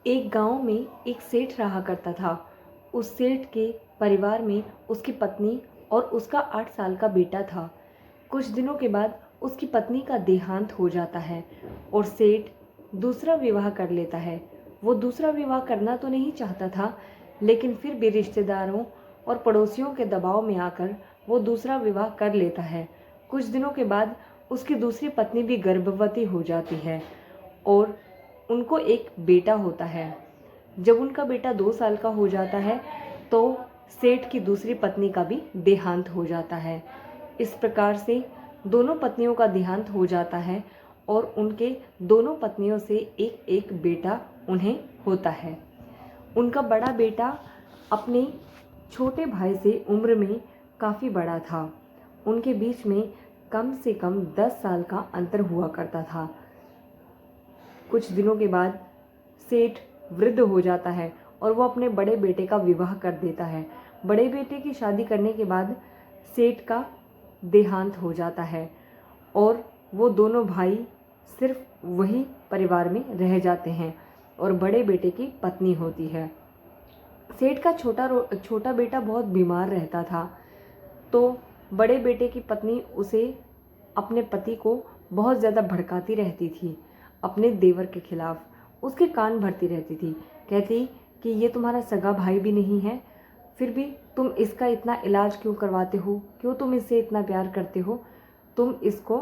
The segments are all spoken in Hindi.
एक गांव में एक सेठ रहा करता था। उस सेठ के परिवार में उसकी पत्नी और उसका 8 साल का बेटा था। कुछ दिनों के बाद उसकी पत्नी का देहांत हो जाता है और सेठ दूसरा विवाह कर लेता है। वो दूसरा विवाह करना तो नहीं चाहता था, लेकिन फिर भी रिश्तेदारों और पड़ोसियों के दबाव में आकर वो दूसरा विवाह कर लेता है। कुछ दिनों के बाद उसकी दूसरी पत्नी भी गर्भवती हो जाती है और उनको एक बेटा होता है। जब उनका बेटा 2 साल का हो जाता है तो सेठ की दूसरी पत्नी का भी देहांत हो जाता है। इस प्रकार से दोनों पत्नियों का देहांत हो जाता है और उनके दोनों पत्नियों से एक एक बेटा उन्हें होता है। उनका बड़ा बेटा अपने छोटे भाई से उम्र में काफ़ी बड़ा था। उनके बीच में कम से कम 10 साल का अंतर हुआ करता था। कुछ दिनों के बाद सेठ वृद्ध हो जाता है और वो अपने बड़े बेटे का विवाह कर देता है। बड़े बेटे की शादी करने के बाद सेठ का देहांत हो जाता है और वो दोनों भाई सिर्फ वही परिवार में रह जाते हैं और बड़े बेटे की पत्नी होती है। सेठ का छोटा बेटा बहुत बीमार रहता था, तो बड़े बेटे की पत्नी उसे अपने पति को बहुत ज़्यादा भड़काती रहती थी। अपने देवर के खिलाफ उसके कान भरती रहती थी। कहती कि ये तुम्हारा सगा भाई भी नहीं है, फिर भी तुम इसका इतना इलाज क्यों करवाते हो, क्यों तुम इससे इतना प्यार करते हो, तुम इसको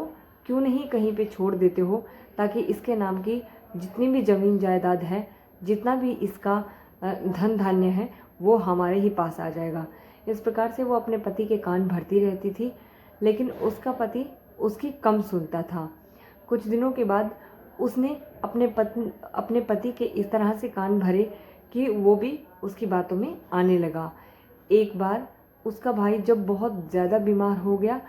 क्यों नहीं कहीं पे छोड़ देते हो, ताकि इसके नाम की जितनी भी ज़मीन जायदाद है, जितना भी इसका धन धान्य है, वो हमारे ही पास आ जाएगा। इस प्रकार से वो अपने पति के कान भरती रहती थी, लेकिन उसका पति उसकी कम सुनता था। कुछ दिनों के बाद उसने अपने पति के इस तरह से कान भरे कि वो भी उसकी बातों में आने लगा। एक बार उसका भाई जब बहुत ज़्यादा बीमार हो गया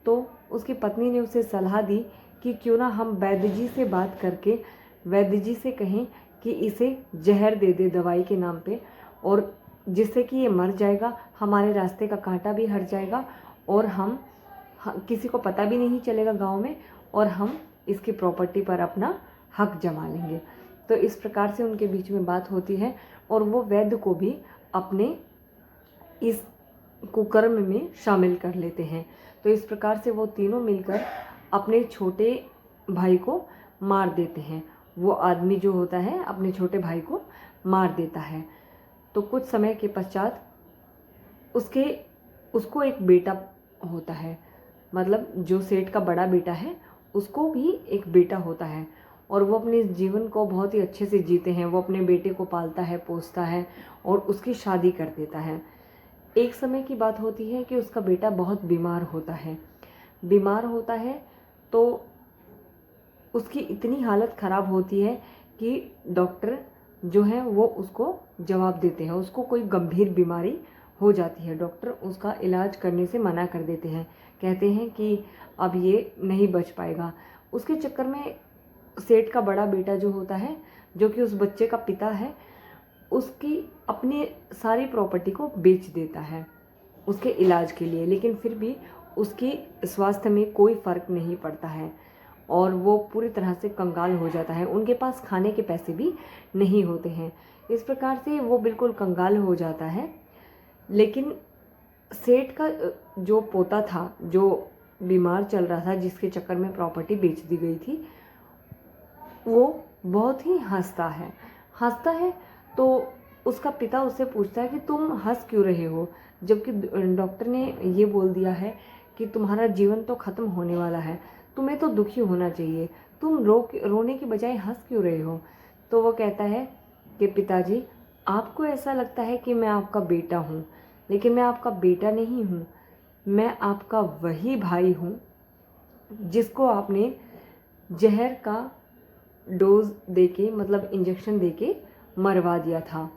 तो उसकी पत्नी ने उसे सलाह दी कि क्यों ना हम वैद्य जी से बात करके वैद्य जी से कहें कि इसे जहर दे दे दवाई के नाम पे, और जिससे कि ये मर जाएगा, हमारे रास्ते का कांटा भी हट जाएगा और हम किसी को पता भी नहीं चलेगा गांव में, और हम इसकी प्रॉपर्टी पर अपना हक जमा लेंगे। तो इस प्रकार से उनके बीच में बात होती है और वो वैद्य को भी अपने इस कुकर्म में शामिल कर लेते हैं। तो इस प्रकार से वो तीनों मिलकर अपने छोटे भाई को मार देते हैं। वो आदमी जो होता है अपने छोटे भाई को मार देता है। तो कुछ समय के पश्चात उसको एक बेटा होता है, मतलब जो सेठ का बड़ा बेटा है उसको भी एक बेटा होता है और वो अपने जीवन को बहुत ही अच्छे से जीते हैं। वो अपने बेटे को पालता है, पोसता है और उसकी शादी कर देता है। एक समय की बात होती है कि उसका बेटा बहुत बीमार होता है तो उसकी इतनी हालत ख़राब होती है कि डॉक्टर जो है वो उसको जवाब देते हैं, उसको कोई गंभीर बीमारी हो जाती है। डॉक्टर उसका इलाज करने से मना कर देते हैं, कहते हैं कि अब ये नहीं बच पाएगा। उसके चक्कर में सेठ का बड़ा बेटा जो होता है, जो कि उस बच्चे का पिता है, उसकी अपनी सारी प्रॉपर्टी को बेच देता है उसके इलाज के लिए, लेकिन फिर भी उसकी स्वास्थ्य में कोई फ़र्क नहीं पड़ता है और वो पूरी तरह से कंगाल हो जाता है। उनके पास खाने के पैसे भी नहीं होते हैं। इस प्रकार से वो बिल्कुल कंगाल हो जाता है। लेकिन सेठ का जो पोता था, जो बीमार चल रहा था, जिसके चक्कर में प्रॉपर्टी बेच दी गई थी, वो बहुत ही हंसता है। तो उसका पिता उससे पूछता है कि तुम हंस क्यों रहे हो, जबकि डॉक्टर ने ये बोल दिया है कि तुम्हारा जीवन तो ख़त्म होने वाला है, तुम्हें तो दुखी होना चाहिए, तुम रोने की बजाय हंस क्यों रहे हो। तो वो कहता है कि पिताजी, आपको ऐसा लगता है कि मैं आपका बेटा हूँ, लेकिन मैं आपका बेटा नहीं हूँ। मैं आपका वही भाई हूँ जिसको आपने जहर का डोज देके, मतलब इंजेक्शन देके मरवा दिया था।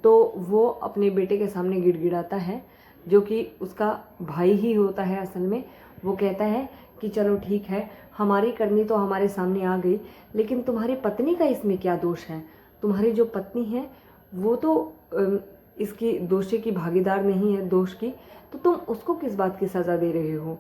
तो वो अपने बेटे के सामने गिड़गिड़ाता है, जो कि उसका भाई ही होता है असल में। वो कहता है कि चलो ठीक है, हमारी करनी तो हमारे सामने आ गई, लेकिन तुम्हारी पत्नी का इसमें क्या दोष है। तुम्हारी जो पत्नी है वो तो इसकी दोषी की भागीदार नहीं है दोष की, तो तुम उसको किस बात की सज़ा दे रहे हो।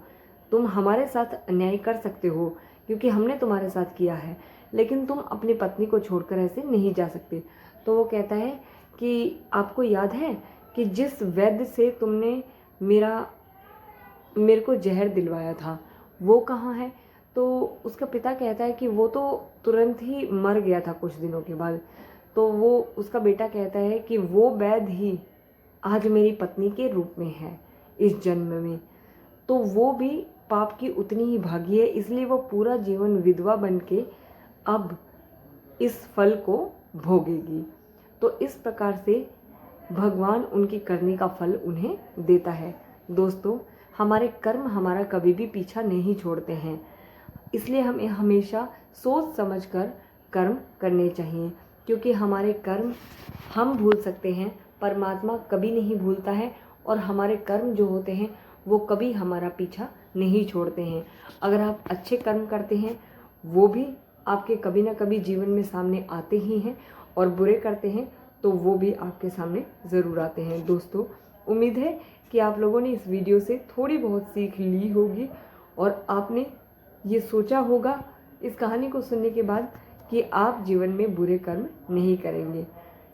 तुम हमारे साथ अन्याय कर सकते हो क्योंकि हमने तुम्हारे साथ किया है, लेकिन तुम अपनी पत्नी को छोड़कर ऐसे नहीं जा सकते। तो वो कहता है कि आपको याद है कि जिस वैद्य से तुमने मेरे को जहर दिलवाया था वो कहाँ है? तो उसका पिता कहता है कि वो तो तुरंत ही मर गया था कुछ दिनों के बाद। तो वो उसका बेटा कहता है कि वो वैद्य ही आज मेरी पत्नी के रूप में है इस जन्म में। तो वो भी पाप की उतनी ही भागी है, इसलिए वो पूरा जीवन विधवा बन के अब इस फल को भोगेगी। तो इस प्रकार से भगवान उनकी करनी का फल उन्हें देता है। दोस्तों, हमारे कर्म हमारा कभी भी पीछा नहीं छोड़ते हैं, इसलिए हमें हमेशा सोच समझकर कर्म करने चाहिए, क्योंकि हमारे कर्म हम भूल सकते हैं, परमात्मा कभी नहीं भूलता है। और हमारे कर्म जो होते हैं वो कभी हमारा पीछा नहीं छोड़ते हैं। अगर आप अच्छे कर्म करते हैं वो भी आपके कभी ना कभी जीवन में सामने आते ही हैं, और बुरे करते हैं तो वो भी आपके सामने ज़रूर आते हैं। दोस्तों, उम्मीद है कि आप लोगों ने इस वीडियो से थोड़ी बहुत सीख ली होगी और आपने ये सोचा होगा इस कहानी को सुनने के बाद कि आप जीवन में बुरे कर्म नहीं करेंगे।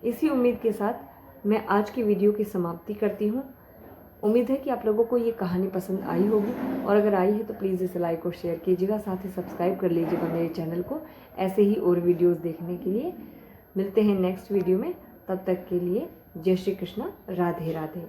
इसी उम्मीद के साथ मैं आज की वीडियो की समाप्ति करती हूँ। उम्मीद है कि आप लोगों को ये कहानी पसंद आई होगी, और अगर आई है तो प्लीज़ इसे लाइक और शेयर कीजिएगा, साथ ही सब्सक्राइब कर लीजिएगा मेरे चैनल को ऐसे ही और वीडियोस देखने के लिए। मिलते हैं नेक्स्ट वीडियो में, तब तक के लिए जय श्री कृष्णा, राधे राधे।